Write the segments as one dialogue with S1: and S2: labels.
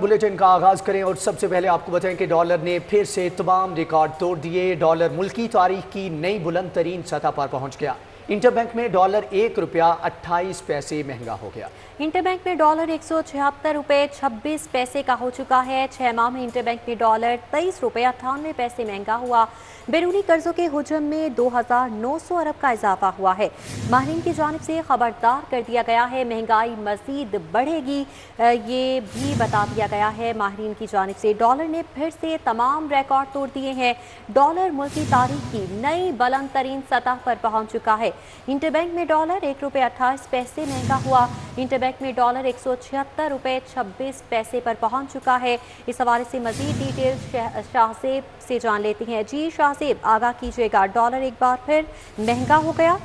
S1: Bulletin का आगाज करें और सबसे पहले आपको बताएं कि डॉलर ने फिर से तमाम रिकॉर्ड तोड़ दिए। डॉलर मुल्की तारीख की नई बुलंद तरीन सतह पर पहुंच गया। इंटरबैंक में डॉलर ₹1.28 महंगा हो गया।
S2: इंटरबैंक में डॉलर ₹176.26 का हो चुका है। 6 माह में इंटरबैंक में डॉलर ₹23.98 महंगा हुआ। बैरूनी कर्जों के हुजम में 2,900 अरब का इजाफा हुआ है। माहिरीन की जानिब से खबरदार कर दिया गया है, महंगाई मजीद बढ़ेगी, ये भी बता दिया गया है माहिरीन की जानिब से। डॉलर ने फिर से तमाम रिकॉर्ड तोड़ दिए हैं। डॉलर मुल्की तारीख की नई बुलंद तरीन सतह पर पहुंच चुका है। इंटरबैंक में डॉलर ₹1.28 महंगा हुआ। इंटरबैंक में डॉलर ₹176.26 पर पहुंच चुका है। इस हवाले से मजीद डिटेल शाहजेब से जान लेती हैं। जी शाहजेब, आगाह कीजिएगा, डॉलर एक बार फिर महंगा हो गया।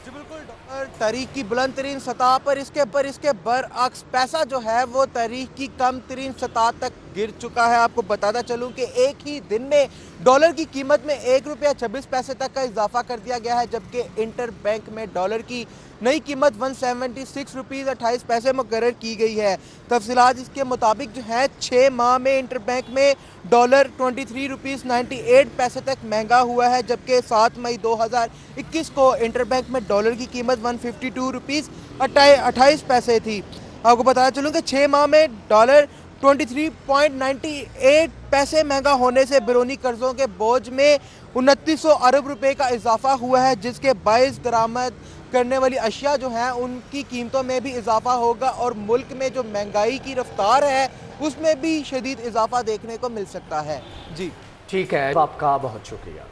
S3: जी बिल्कुल, डॉलर तारीख की बुलंद तरीन सतह पर इसके बरअक्स पैसा जो है वो तारीख की कम तरीन सतह तक गिर चुका है। आपको बताता चलूं कि एक ही दिन में डॉलर की कीमत में ₹1.26 तक का इजाफा कर दिया गया है, जबकि इंटरबैंक में डॉलर की नई कीमत ₹176.28 मुकर्रर की गई है। तफसीलात इसके मुताबिक जो है 6 माह में इंटरबैंक में डॉलर ₹23.98 तक महंगा हुआ है, जबकि 7 मई 2021 को इंटरबैंक में डॉलर की कीमत ₹152.28 थी। आपको बताया चलूँ कि 6 माह में डॉलर 23.98 महंगा होने से बैरूनी कर्जों के बोझ में 2900 अरब रुपए का इजाफा हुआ है, जिसके बायस दरामद करने वाली अशिया जो हैं उनकी कीमतों में भी इजाफा होगा और मुल्क में जो महंगाई की रफ्तार है उसमें भी शदीद इजाफा देखने को मिल सकता है। जी
S1: ठीक है, आपका बहुत शुक्रिया।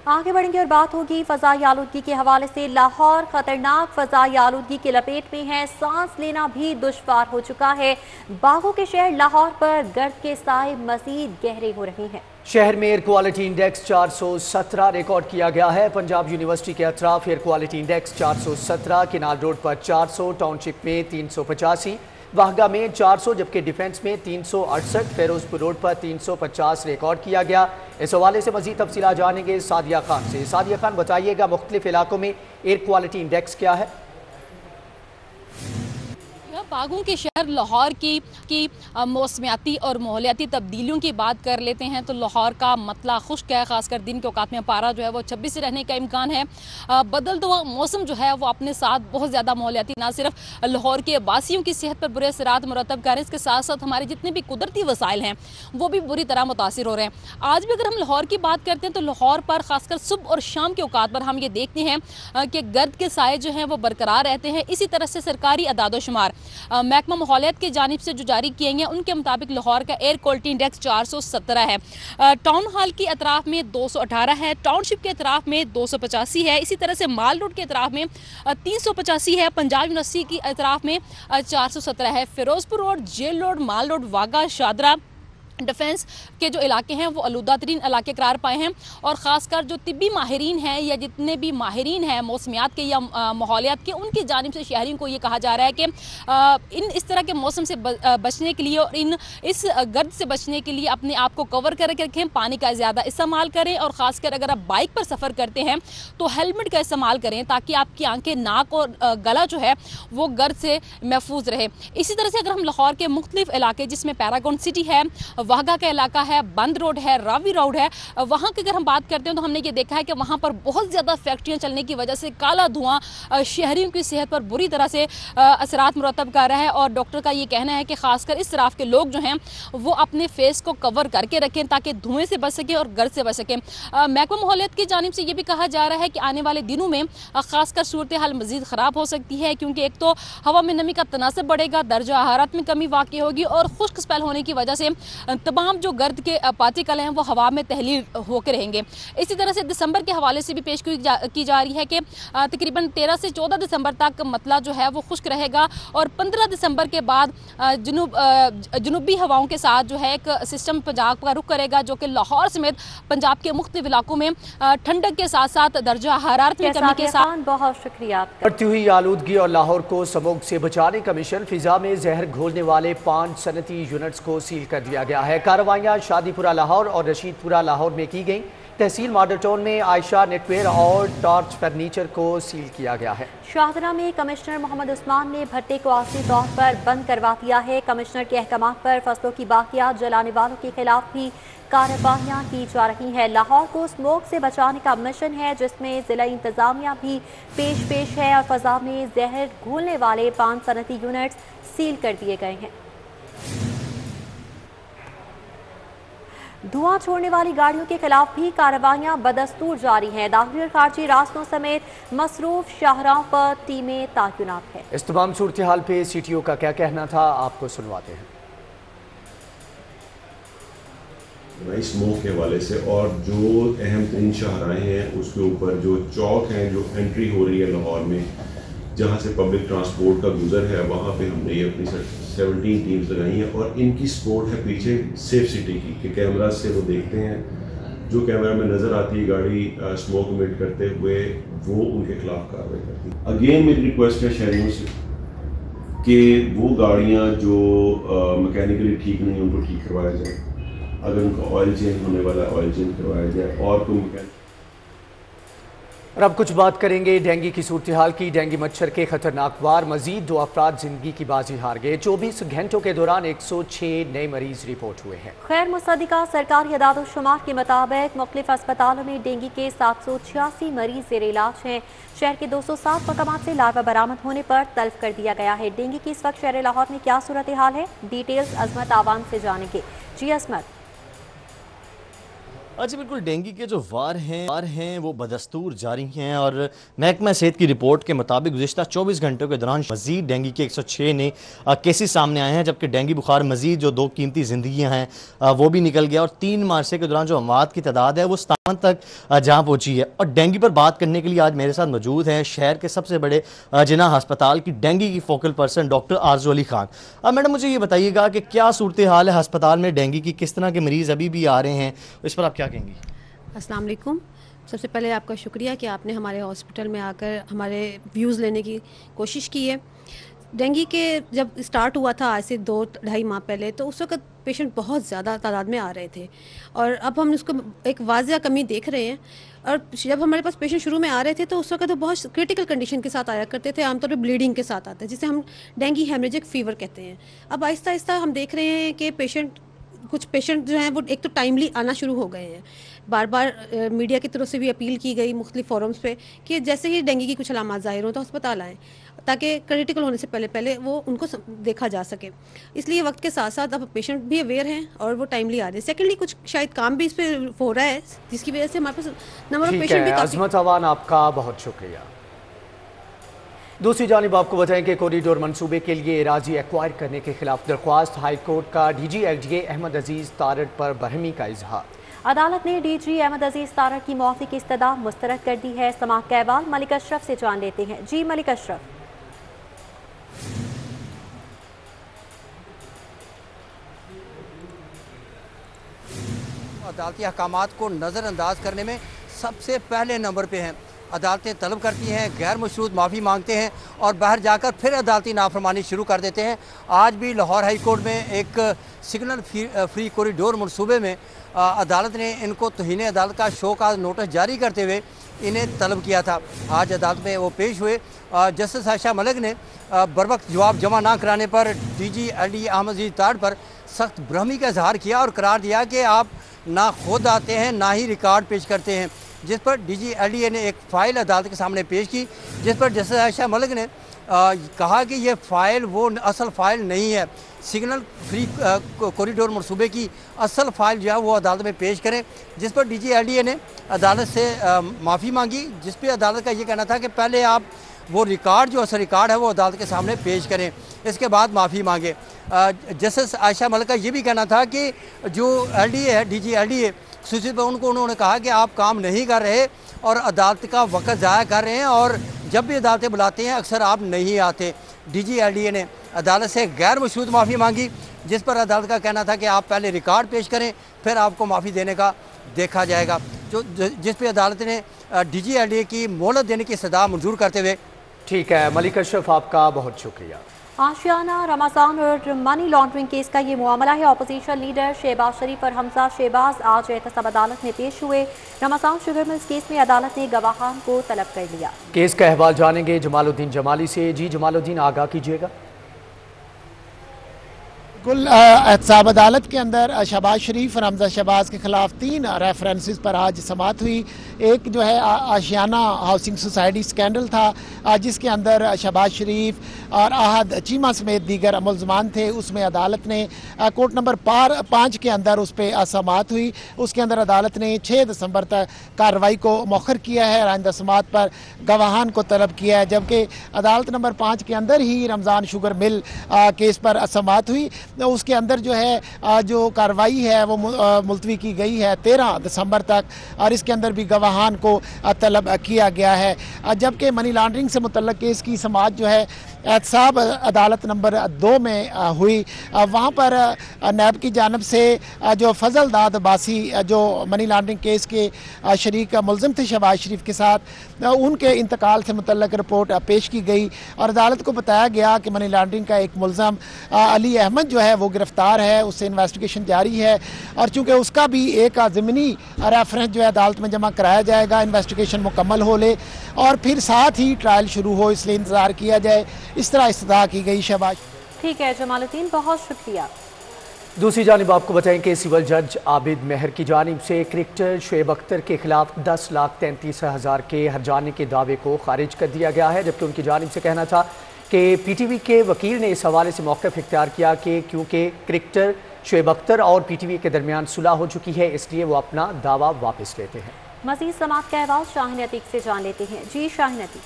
S2: आगे बढ़ेंगे और बात होगी फ़ज़ाई आलूदगी के हवाले से। लाहौर खतरनाक फ़ज़ाई आलूदगी की लपेट में है, सांस लेना भी दुश्वार हो चुका है। बागों के शहर लाहौर पर गर्द के साए मज़ीद गहरे हो रहे हैं।
S1: शहर में एयर क्वालिटी इंडेक्स 417 रिकॉर्ड किया गया है। पंजाब यूनिवर्सिटी के अतराफ air quality index 417, canal road पर 400, टाउनशिप में 385, वाहगा में 400, जबकि डिफेंस में 368, फेरोजपुर रोड पर 350 रिकॉर्ड किया गया। इस हवाले से मजीद तफसीलात जानेंगे सादिया खान से। सादिया खान, बताइएगा मुख्तलिफ इलाकों में एयर क्वालिटी इंडेक्स क्या है?
S4: बागों के शहर लाहौर की मौसमियाती और माहौलियाती तब्दीलियों की बात कर लेते हैं तो लाहौर का मतला खुश्क है, खासकर दिन के औकात में पारा जो है वो 26 से रहने का इम्कान है। बदलता हुआ मौसम जो है वो अपने साथ बहुत ज़्यादा माहौलियाती ना सिर्फ लाहौर के बासियों की सेहत पर बुरे असरात मुरतब कर रहे हैं, इसके साथ साथ हमारे जितने भी कुदरती वसाइल हैं वो भी बुरी तरह मुतासिर हो रहे हैं। आज भी अगर हम लाहौर की बात करते हैं तो लाहौर पर खासकर सुबह और शाम के औकात पर हम ये देखते हैं कि गर्द के साए जो हैं वो बरकरार रहते हैं। इसी तरह से सरकारी अदादोशुमार महकमा माहौलियात की जानिब से जो जारी किए हैं उनके मुताबिक लाहौर का एयर क्वालिटी इंडेक्स 417 है। टाउन हॉल की अतराफ में 218 है, टाउनशिप के अतराफ में 285 है, इसी तरह से माल रोड के अतराफ में 385 है, पंजाब यूनिवर्सिटी की अतराफ में 417 है। फिरोजपुर रोड, जेल रोड, माल रोड, वागा, शादरा, डिफेंस के जो इलाके हैं वो आलूदा तरीन इलाके करार पाए हैं। और ख़ासकर जो तिब्बी माहिरीन हैं या जितने भी माहिरीन हैं मौसमियात के या माहौलियात के, उनकी जानिब से शहरियों को ये कहा जा रहा है कि इस तरह के मौसम से बचने के लिए और इस गर्द से बचने के लिए अपने आप को कवर करके रखें, पानी का ज़्यादा इस्तेमाल करें और ख़ासकर अगर आप बाइक पर सफ़र करते हैं तो हेलमेट का इस्तेमाल करें ताकि आपकी आंखें, नाक और गला जो है वो गर्द से महफूज रहे। इसी तरह से अगर हम लाहौर के मुख्तलिफ इलाके जिसमें पैरागॉन सिटी है, वाहगा का इलाका है, बंद रोड है, रावी रोड है, वहाँ की अगर हम बात करते हैं तो हमने ये देखा है कि वहाँ पर बहुत ज़्यादा फैक्ट्रियाँ चलने की वजह से काला धुआं शहरियों की सेहत पर बुरी तरह से असरात मुरतब कर रहा है। और डॉक्टर का ये कहना है कि खासकर इस तरफ के लोग जो हैं वो अपने फेस को कवर करके रखें ताकि धुएँ से बच सकें और गर्द से बच सकें। महकमा माहौलियात की जानिब से ये भी कहा जा रहा है कि आने वाले दिनों में खासकर सूरत हाल मज़ीद ख़राब हो सकती है, क्योंकि एक तो हवा में नमी का तनासब बढ़ेगा, दर्जा हरारत में कमी वाक़ई होगी और खुश्क स्पेल होने की वजह से तमाम जो गर्द के पार्टिकल हैं वो हवा में तहलील होकर रहेंगे। इसी तरह से दिसंबर के हवाले से भी पेश की जा रही है कि तकरीबन 13 से 14 दिसंबर तक मतला जो है वो खुश्क रहेगा और 15 दिसंबर के बाद जुनूबी हवाओं के साथ जो है एक सिस्टम पंजाब का रुख करेगा, जो कि लाहौर समेत पंजाब के मुख्तलिफ इलाकों में ठंडक के साथ साथ दर्जा हरारत में कमी के साथ।
S2: बहुत शुक्रिया।
S1: बढ़ती हुई आलूदगी और लाहौर को स्मोग से बचाने का मिशन फिजा में जहर घोलने वाले 5 सनती यूनिट्स को सील कर दिया गया है। कार्रवाइयाँ शादीपुरा लाहौर और रशीदपुरा लाहौर में की गई। तहसील मॉडल टाउन में आयशा नेटवेयर और टॉर्च फर्नीचर को सील किया गया है।
S2: शाहदरा में कमिश्नर मोहम्मद उस्मान ने भट्टे को आर्जी तौर पर बंद करवा दिया है। कमिश्नर के अहकाम पर फसलों की बाकियात जलाने वालों के खिलाफ भी कार्रवाइयाँ की जा रही हैं। लाहौर को स्मोक से बचाने का मिशन है, जिसमें जिला इंतजामिया भी पेश है और फजा में जहर घोलने वाले 5 सनती यूनिट्स सील कर दिए गए हैं। धुआं छोड़ने वाली गाड़ियों के खिलाफ भी कार्रवाइयां बदस्तूर जारी हैं। दाखिली और खारजी रास्तों समेत मसरूफ शाहराहों पर टीमें तैनात हैं।
S1: इस तमाम सूरत हाल पे CTO का क्या कहना था, आपको सुनवाते हैं।
S5: स्मोक के हवाले से और जो अहम तरीन शाहराहें हैं उसके ऊपर जो चौक हैं, जो एंट्री हो रही है लाहौर में, जहाँ से पब्लिक ट्रांसपोर्ट का गुजर है, वहाँ पे हमने ये अपनी 17 टीम्स लगाई हैं और इनकी सपोर्ट है पीछे सेफ सिटी की कि कैमरा से वो देखते हैं, जो कैमरा में नज़र आती है गाड़ी स्मोक इमिट करते हुए, वो उनके खिलाफ कार्रवाई करती है। अगेन मेरी रिक्वेस्ट है शहरियों से कि वो गाड़ियाँ जो मैकेनिकली ठीक नहीं उनको ठीक करवाया जाए, अगर उनका ऑयल चेंज होने वाला ऑयल चेंज करवाया जाए और कोई।
S1: और अब कुछ बात करेंगे डेंगू की सूरत हाल की। डेंगू मच्छर के खतरनाक वार, मजीद 2 अफराद जिंदगी की बाजी हार गए। 24 घंटों के दौरान 106 नए मरीज रिपोर्ट हुए हैं।
S2: खैर मुसद्दिका सरकारी अदाद-ओ-शुमार के मुताबिक मुख्तलिफ अस्पतालों में डेंगू के 786 मरीज ज़ेर इलाज हैं। शहर के 207 मकामात से लार्वा बरामद होने पर तल्फ कर दिया गया है। डेंगू की इस वक्त शहर लाहौर में क्या सूरत हाल है, डिटेल्स अजमत आवान से जानेंगे। जी अजमत।
S6: अच्छा, बिल्कुल डेंगू के जो वार हैं वो बदस्तूर जारी हैं और महकमा सेहत की रिपोर्ट के मुताबिक गुज़िश्ता 24 घंटों के दौरान मज़ीद डेंगू के 106 ने केसेस सामने आए हैं, जबकि डेंगू बुखार मज़ीद जो 2 कीमती ज़िंदगियाँ हैं वो भी निकल गया और 3 मार्च के दौरान जो अमवात की तादाद है वो 57 तक जहाँ पहुँची है। और डेंगू पर बात करने के लिए आज मेरे साथ मौजूद हैं शहर के सबसे बड़े जिना अस्पताल की डेंगू की फोकल पर्सन डॉक्टर आरजू अली खान। अब मैडम मुझे ये बताइएगा कि क्या सूरत हाल है अस्पताल में डेंगू की, किस तरह के मरीज़ अभी भी आ रहे हैं, इस पर आप क्या कहेंगी?
S7: अस्सलाम वालेकुम। सबसे पहले आपका शुक्रिया कि आपने हमारे हॉस्पिटल में आकर हमारे व्यूज़ लेने की कोशिश की है। डेंगू के जब स्टार्ट हुआ था आज से 2-2.5 माह पहले, तो उस वक्त पेशेंट बहुत ज़्यादा तादाद में आ रहे थे और अब हम उसको एक वाज़िया कमी देख रहे हैं। और जब हमारे पास पेशेंट शुरू में आ रहे थे तो उस वक्त तो बहुत क्रिटिकल कंडीशन के साथ आया करते थे, आमतौर पर ब्लीडिंग के साथ आते हैं, जिसे हम डेंगू हेमरेजिक फ़ीवर कहते हैं। अब आहिस्ता आहिस्ता हम देख रहे हैं कि कुछ पेशेंट जो हैं वो एक तो टाइमली आना शुरू हो गए हैं। बार बार मीडिया की तरफ से भी अपील की गई मुख्तलिफ फोरम्स पे कि जैसे ही डेंगू की कुछ अलामत ज़ाहिर हो तो अस्पताल आएँ, ताकि क्रिटिकल होने से पहले वो उनको देखा जा सके। इसलिए वक्त के साथ साथ अब पेशेंट भी अवेयर हैं और वो टाइमली आ रहे हैं। सेकेंडली कुछ शायद काम भी इस पर हो रहा है, जिसकी वजह से हमारे पास नंबर ऑफ पेशेंट भी
S1: अजमत आवान, आपका बहुत शुक्रिया। दूसरी जानिब आपको बताएं कि कॉरिडोर मंसूबे के लिए एराजी एक्वायर करने के खिलाफ दरख्वास्त, हाई कोर्ट का DG LDA अहमद अजीज़ तारड़ पर बरहमी का इजहार।
S2: अदालत ने DG अहमद अजीज़ तारड़ की मौत की इस्तदा मुस्तरद कर दी है। समाअत का अहवाल मलिक अशरफ से जान लेते हैं। जी मलिक अशरफ।
S3: अदालती अहकामात को नज़रअंदाज करने में सबसे पहले नंबर पे हैं। अदालतें तलब करती हैं, गैर मशरूत माफ़ी मांगते हैं और बाहर जाकर फिर अदालती नाफरमानी शुरू कर देते हैं। आज भी लाहौर हाई कोर्ट में एक सिग्नल फ्री कॉरिडोर मनसूबे में अदालत ने इनको तौहीन अदालत का शो का नोटिस जारी करते हुए इन्हें तलब किया था। आज अदालत में वो पेश हुए। जस्टिस आयशा मलिक ने बर वक्त जवाब जमा ना कराने पर DG LDA अहमद अजीज़ तारड़ पर सख्त बरहमी का इजहार किया और करार दिया कि आप ना खुद आते हैं ना ही रिकॉर्ड पेश करते हैं, जिस पर DG LDA ने एक फ़ाइल अदालत के सामने पेश की, जिस पर जस्टिस आयशा मलिक ने कहा कि ये फ़ाइल वो असल फ़ाइल नहीं है। सिग्नल फ्री कॉरिडोर मनसूबे की असल फ़ाइल जो है वो अदालत में पेश करें, जिस पर DG LDA ने अदालत से माफ़ी मांगी, जिस पर अदालत का ये कहना था कि पहले आप वो रिकॉर्ड जो असल रिकॉर्ड है वो अदालत के सामने पेश करें, इसके बाद माफ़ी मांगे। जस्टिस आयशा मलिक का ये भी कहना था कि जो LDA है, DG LDA सूची पर उन्होंने कहा कि आप काम नहीं कर रहे और अदालत का वक्त ज़ाया कर रहे हैं और जब भी अदालतें बुलाते हैं अक्सर आप नहीं आते। DG LDA ने अदालत से गैर मशरूत माफ़ी मांगी, जिस पर अदालत का कहना था कि आप पहले रिकॉर्ड पेश करें फिर आपको माफ़ी देने का देखा जाएगा, जिस पर अदालत ने DG LDA की मोहलत देने की सदा मंजूर करते हुए।
S1: ठीक है मलिक अशरफ, आपका बहुत शुक्रिया।
S2: आशियाना, रमजान और मनी लॉन्ड्रिंग केस का ये मामला है। अपोजिशन लीडर शहबाज शरीफ और हमजा शहबाज आज एहतसाब अदालत में पेश हुए। रमजान शुगर मिल्स केस में अदालत ने गवाहान को तलब कर लिया।
S1: केस का अहवाल जानेंगे जमालुद्दीन जमाली से। जी जमालुद्दीन, आगाह कीजिएगा।
S8: कुल एहतसाब अदालत के अंदर शहबाज शरीफ और हमजा शहबाज के खिलाफ 3 रेफरेंसेस पर आज समाअत हुई। एक जो है आशियाना हाउसिंग सोसाइटी स्कैंडल था जिसके अंदर शहबाज शरीफ और आहद चीमा समेत दीगर मुलजमान थे। उसमें अदालत ने कोर्ट नंबर 5 के अंदर उस पर समाअत हुई। उसके अंदर अदालत ने 6 दिसंबर तक कार्रवाई को मौखर किया है। आइंदा समाअत पर गवाहान को तलब किया है, जबकि अदालत नंबर 5 के अंदर ही रमज़ान शुगर मिल केस पर समाअत हुई। उसके अंदर जो है जो कार्रवाई है वो मुलतवी की गई है 13 दिसंबर तक, और इसके अंदर भी गवाहान को तलब किया गया है। जबकि मनी लॉन्ड्रिंग से मुतल्लक केस की समाअत जो है एहतसाब अदालत नंबर 2 में हुई। वहाँ पर नैब की जानब से जो फजल दाद अब्बासी जो मनी लॉन्ड्रिंग केस के शरीक मुलजिम थे शहबाज शरीफ के साथ, उनके इंतकाल से मुतल्लक रिपोर्ट पेश की गई और अदालत को बताया गया कि मनी लॉन्ड्रिंग का एक मुलजम अली अहमद जो है वो गिरफ्तार है, उससे इन्वेस्टिगेशन जारी है और चूँकि उसका भी एक ज़मीनी रेफरेंस जो है अदालत में जमा कराया जाएगा, इन्वेस्टिगेशन मुकम्मल हो ले और फिर साथ ही ट्रायल शुरू हो, इसलिए इंतज़ार किया जाए। इस तरह इस्तदा की गई। शहबाज,
S2: ठीक है जमालुद्दीन, बहुत शुक्रिया।
S1: दूसरी जानिब आपको बताएं कि सिविल जज आबिद मेहर की जानिब से क्रिकेटर शुएब अख्तर के खिलाफ 10,33,000 के हर्जाने के दावे को खारिज कर दिया गया है, जबकि उनकी जानिब से कहना था कि PTV के वकील ने इस हवाले से मौक़िफ़ इख्तियार किया कि क्योंकि क्रिकेटर शुएब अख्तर और PTV के दरमियान सुलह हो चुकी है, इसलिए वो अपना दावा वापस लेते हैं।
S2: मज़ीद समाअत का अहवाल शाहीन अतीक से जान लेते हैं। जी शाहीन अतीक।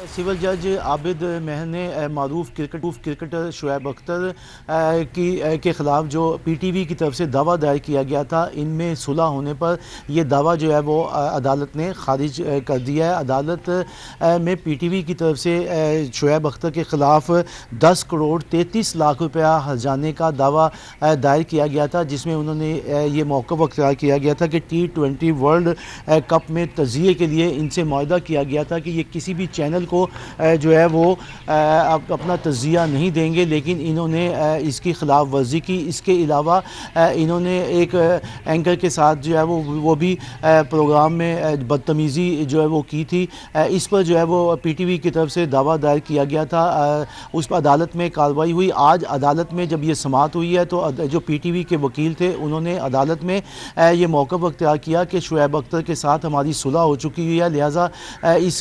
S9: सिविल जज आबिद मेहर ने मारूफ क्रिकेटर शुएब अख्तर के ख़िलाफ़ जो PTV की तरफ से दावा दायर किया गया था, इनमें सुलह होने पर यह दावा जो है वो अदालत ने खारिज कर दिया है। अदालत में PTV की तरफ से शुएब अख्तर के ख़िलाफ़ 10 करोड़ 33 लाख रुपया हर्जाने का दावा दायर किया गया था, जिसमें उन्होंने ये मौक़िफ़ अख्तियार किया गया था कि T20 वर्ल्ड कप में तज़िये के लिए इनसे मुआहदा किया गया था कि ये किसी भी चैनल को जो है वो अपना तज़िया नहीं देंगे, लेकिन इन्होंने इसकी खिलाफ वर्जी की। इसके अलावा इन्होंने एक एंकर के साथ जो है वो भी प्रोग्राम में बदतमीज़ी जो है वो की थी। इस पर जो है वो PTV की तरफ से दावा दायर किया गया था, उस पर अदालत में कार्रवाई हुई। आज अदालत में जब ये समाअत हुई है तो जो PTV के वकील थे उन्होंने अदालत में ये मौक़िफ़ अख्तियार किया कि शुएब अख्तर के साथ हमारी सुलह हो चुकी हुई है, लिहाजा इस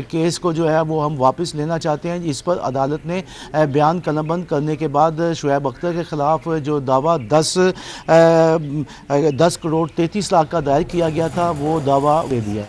S9: केस को जो है वो हम वापस लेना चाहते हैं। इस पर अदालत ने बयान कलमबंद करने के बाद शुएब अख्तर के ख़िलाफ़ जो दावा 10 करोड़ 33 लाख का दायर किया गया था वो दावा दे दिया।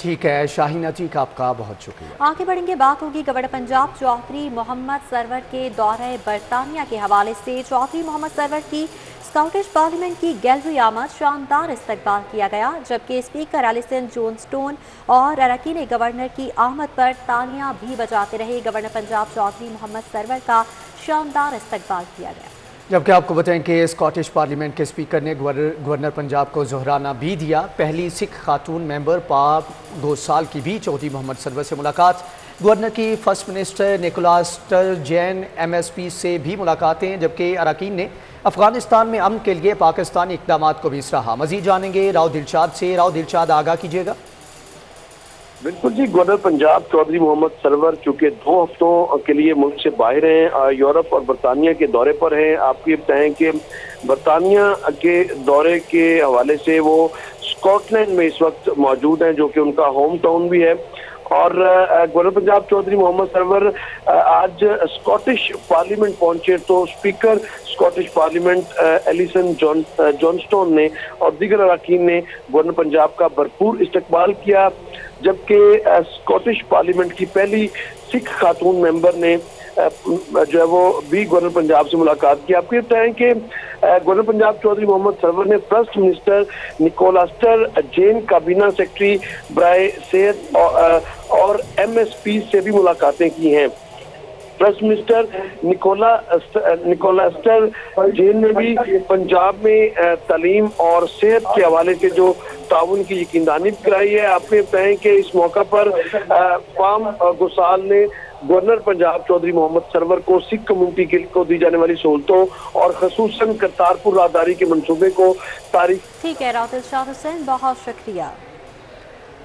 S1: ठीक है शाहीन अतीक, आपका बहुत शुक्रिया।
S2: आगे बढ़ेंगे, बात होगी गवर्नर पंजाब चौधरी मोहम्मद सरवर के दौरे बरतानिया के हवाले से। चौधरी मोहम्मद सरवर की स्कॉटिश पार्लियामेंट की गैलरी आमद शानदार इस्तकबाल किया गया, जबकि स्पीकर एलिसन जोनस्टोन और अरकान गवर्नर की आमद पर तालियां भी बजाते रहे। गवर्नर पंजाब चौधरी मोहम्मद सरवर का शानदार इस्तकबाल किया गया।
S1: जबकि आपको बताएं कि स्कॉटिश पार्लियामेंट के स्पीकर ने गवर्नर पंजाब को जोहराना भी दिया। पहली सिख खातून मेंबर पाक गोसाल की भी चौधरी मोहम्मद सरवर से मुलाकात। गवर्नर की फर्स्ट मिनिस्टर निकोला स्टर्जेन MSP से भी मुलाकातें, जबकि अरकान ने अफगानिस्तान में अमन के लिए पाकिस्तानी इक़दाम को भी सराहा। मज़ीद जानेंगे राव दिलशाद से। राव दिलशाद, आगाह कीजिएगा।
S10: बिल्कुल जी, गवर्नर पंजाब चौधरी मोहम्मद सरवर चूँकि 2 हफ्तों के लिए मुल्क से बाहर हैं, यूरोप और बरतानिया के दौरे पर हैं। आपको ये बताएं कि बरतानिया के दौरे के हवाले से वो स्कॉटलैंड में इस वक्त मौजूद हैं, जो कि उनका होम टाउन भी है। और गवर्नर पंजाब चौधरी मोहम्मद सरवर आज स्कॉटिश पार्लियामेंट पहुंचे तो speaker Scottish parliament Alison Johnstone ने और दीगर अरकान ने गवर्नर पंजाब का भरपूर इस्तकबाल किया, जबकि स्कॉटिश पार्लियामेंट की पहली सिख खातून मेंबर ने जो है वो भी गवर्नर पंजाब से मुलाकात की। आपको बताएं कि गवर्नर पंजाब चौधरी मोहम्मद सरवर ने फर्स्ट मिनिस्टर निकोला स्टर्जेन, काबीना सेक्रेटरी बराए सेहत और MSP से भी मुलाकातें की हैं। फर्स्ट मिनिस्टर निकोला स्टर्जेन ने भी पंजाब में तालीम और सेहत के हवाले से जो ताउन की यकीनदानी कराई है। आपने बताएं कि इस मौका पर पाम गोसाल ने गवर्नर पंजाब चौधरी मोहम्मद सरवर को सिख कम्युनिटी को दी जाने वाली सहूलतों और खसूसन करतारपुर राहदारी के मंसूबे को तारीख।
S2: ठीक है राउतल शाह हुसैन, बहुत शुक्रिया।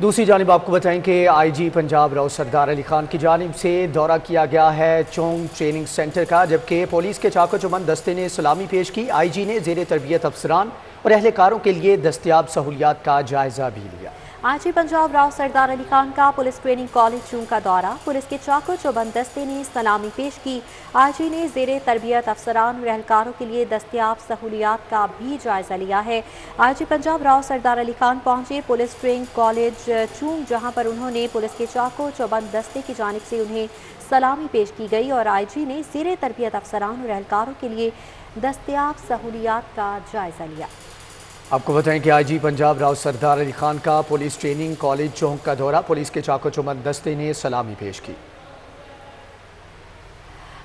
S1: दूसरी जानिब आपको बताएं कि आईजी पंजाब राव सरदार अली खान की जानिब से दौरा किया गया है चोंग ट्रेनिंग सेंटर का, जबकि पुलिस के चाको चौबंद दस्ते ने सलामी पेश की। आईजी ने ज़ेर तरबियत अफसरान और अहलकारों के लिए दस्तियाब सहूलियात का जायजा भी लिया।
S2: आईजी पंजाब राव सरदार अली खान का पुलिस ट्रेनिंग कॉलेज चूंग का दौरा, पुलिस के चाको चौबंद दस्ते ने सलामी पेश की। आईजी ने ज़ेरे तरबियत अफसरान और एहलकारों के लिए दस्तियाब सहूलियात का भी जायजा लिया है। आईजी पंजाब राव सरदार अली खान पहुंचे पुलिस ट्रेनिंग कॉलेज चूंग, जहां पर उन्होंने पुलिस के चाको चौबंद दस्ते की जानिब से उन्हें सलामी पेश की गई और आईजी ने ज़ेरे तरबियत अफसरान और एहलकारों के लिए दस्तियाब सहूलियात का जायजा लिया।
S1: आपको बताएं कि आईजी पंजाब राव सरदार अली खान का पुलिस ट्रेनिंग कॉलेज चौंक का दौरा, पुलिस के चाको चौबंद दस्ते ने सलामी पेश की।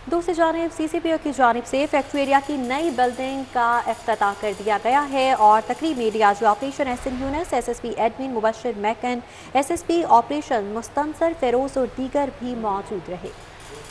S2: दूसरी जानिब सीसीपीओ की जानिब से फैक्ट्री एरिया की नई बिल्डिंग का इफ्तिताह कर दिया गया है और तकरीब में DIG operation Ehsan Younus, SSP admin Mubashar Maken, SSP operation Mustansar Feroz और दीगर भी मौजूद रहे।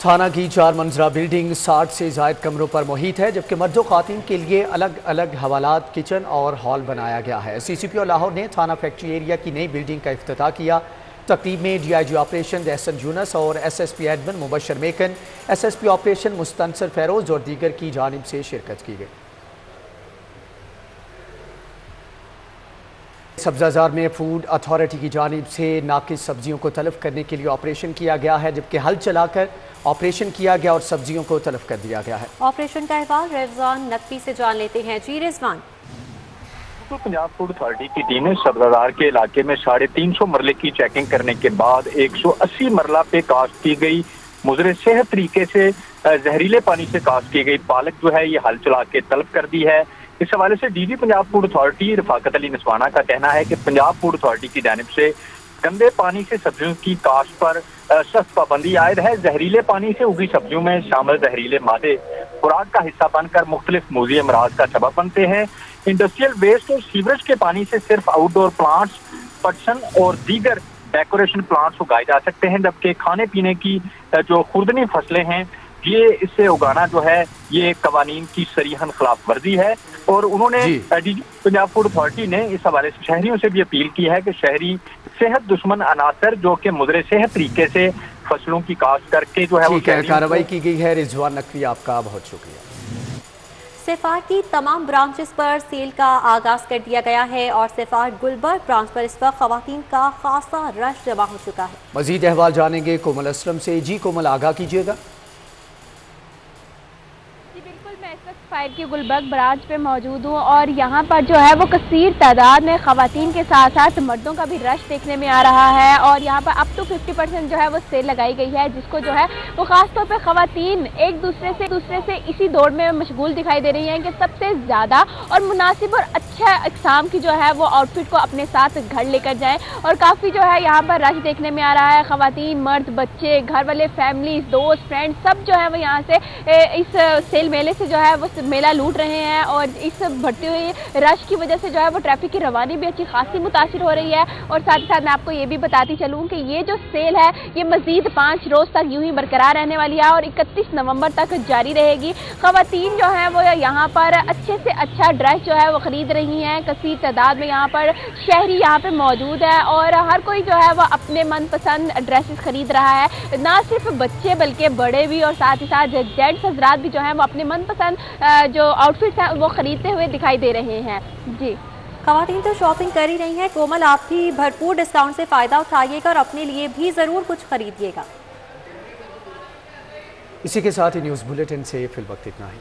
S1: थाना की 4 मंजिला बिल्डिंग 60 से ज़ायद कमरों पर मुहित है, जबकि मर्द व ख़वातीन के लिए अलग अलग हवालात, किचन और हॉल बनाया गया है। सीसीपीओ लाहौर ने थाना फैक्ट्री एरिया की नई बिल्डिंग का इफ्तिताह किया। तकरीब में डीआईजी ऑपरेशन एहसन यूनुस और SSP admin Mubashar Maken, SSP operation Mustansar Feroz और दीगर की जानिब से शिरकत की गई। सब्ज़ाजार में फूड अथॉरिटी की जानिब से नाकिस सब्जियों को तलब करने के लिए ऑपरेशन किया गया है, जबकि हल चलाकर ऑपरेशन किया गया और सब्जियों को तलब कर दिया गया है।
S2: ऑपरेशन का अहवाल रिजवान नकवी से जान लेते हैं। जी रिजवान।
S11: पंजाब फूड अथॉरिटी की टीम ने सब्ज़ाजार के इलाके में 350 मरले की चेकिंग करने के बाद 180 मरला पे काश्त की गई मुजरे सेहत तरीके से जहरीले पानी से काश्त की गई पालक जो है ये हल चला के तलब कर दी है। इस हवाले से DG Punjab food authority Rafaqat Ali Naswana का कहना है कि पंजाब फूड अथॉरिटी की जानिब से गंदे पानी से सब्जियों की काश्त पर सख्त पाबंदी आयद है। जहरीले पानी से उगी सब्जियों में शामिल जहरीले मादे खुराक का हिस्सा बनकर मुख्तलिफ मूजी अमराज का सबब बनते हैं। इंडस्ट्रियल वेस्ट और सीवरेज के पानी से सिर्फ आउटडोर प्लांट्स, पटसन और दीगर डेकोरेशन प्लांट्स उगाए जा सकते हैं, जबकि खाने पीने की जो खुर्दनी फसलें हैं ये इससे उगाना जो है ये कवानीन की सरीहन खिलाफ वर्जी है। और उन्होंने डीजी पंजाब फूड अथॉरिटी ने इस हवाले से शहरियों से भी अपील की है कि शहरी सेहत दुश्मन अनासर जो कि मुजरे सेहत तरीके से फसलों की काश्त करके जो है वो
S1: कार्रवाई की गई है। रिजवान नकवी आपका बहुत शुक्रिया।
S2: सेफार की तमाम ब्रांचेस पर सेल का आगाज कर दिया गया है और सेफार गुलबर्ग ब्रांच पर इस वक्त खवातीन का खासा रश जमा हो चुका है।
S1: मजीद अहवाल जानेंगे कोमल असलम से। जी कोमल, आगाह कीजिएगा।
S12: फायर की गुलबर्ग ब्रांच पे मौजूद हूँ और यहाँ पर जो है वो कसीर तादाद में खवातीन के साथ साथ मर्दों का भी रश देखने में आ रहा है और यहाँ पर अप टू 50% जो है वो सेल लगाई गई है, जिसको जो है वो खासतौर पे खवातीन एक दूसरे से इसी दौड़ में मशगूल दिखाई दे रही हैं कि सबसे ज़्यादा और मुनासिब और अच्छा इक़साम की जो है वो आउटफिट को अपने साथ घर लेकर जाएँ। और काफ़ी जो है यहाँ पर रश देखने में आ रहा है। खवातीन, मर्द, बच्चे, घर वाले, फैमिली, दोस्त, फ्रेंड सब जो है वो यहाँ से इस सेल मेले से जो है वो मेला लूट रहे हैं और इस बढ़ती हुई रश की वजह से जो है वो ट्रैफिक की रवानी भी अच्छी खासी मुतासिर हो रही है। और साथ ही साथ मैं आपको ये भी बताती चलूँ कि ये जो सेल है ये मजीद 5 रोज़ तक यूं ही बरकरार रहने वाली है और 31 नवंबर तक जारी रहेगी। खवातीन जो है वो यहाँ पर अच्छे से अच्छा ड्रेस जो है वो खरीद रही हैं। कसीर तादाद में यहाँ पर शहरी यहाँ पे मौजूद है और हर कोई जो है वो अपने मनपसंद ड्रेसेस खरीद रहा है, ना सिर्फ बच्चे बल्कि बड़े भी और साथ ही साथ जेंट्स हजरात भी जो है वो अपने मनपसंद जो आउटफिट्स हैं वो खरीदते हुए दिखाई दे रहे हैं। जी,
S2: खवातीन तो शॉपिंग कर ही रही हैं। कोमल, आप भी भरपूर डिस्काउंट से फ़ायदा उठाइएगा और अपने लिए भी ज़रूर कुछ खरीदिएगा।
S1: इसी के साथ ही न्यूज़ बुलेटिन से फिल वक्त इतना ही।